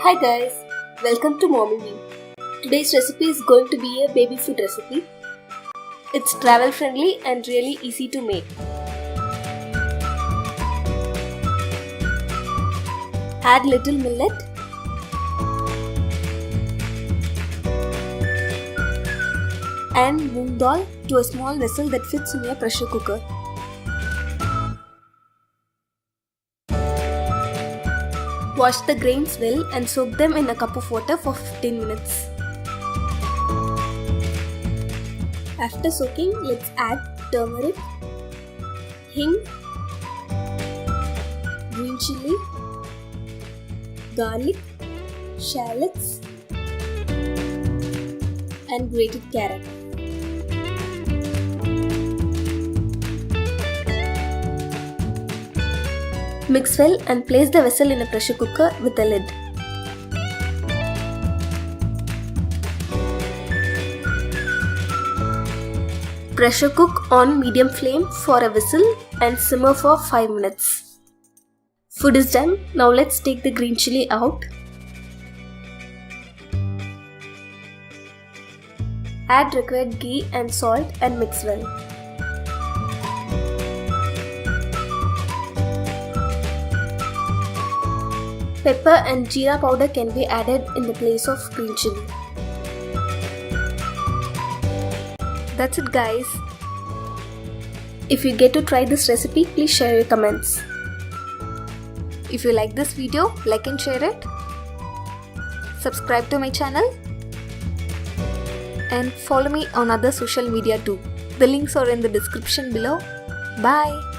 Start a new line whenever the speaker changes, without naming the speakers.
Hi guys, welcome to Moong. Today's recipe is going to be a baby food recipe. It's travel friendly and really easy to make. Add little millet, and moong dal to a small vessel that fits in your pressure cooker. Wash the grains well and soak them in a cup of water for 15 minutes. After soaking, let's add turmeric, hing, green chilli, garlic, shallots, and grated carrot. Mix well and place the vessel in a pressure cooker with a lid. Pressure cook on medium flame for a whistle and simmer for 5 minutes. Food is done. Now let's take the green chilli out. Add required ghee and salt and mix well. Pepper and jeera powder can be added in the place of green chilli. That's it guys. If you get to try this recipe, please share your comments.
If you like this video, like and share it. Subscribe to my channel. And follow me on other social media too. The links are in the description below. Bye.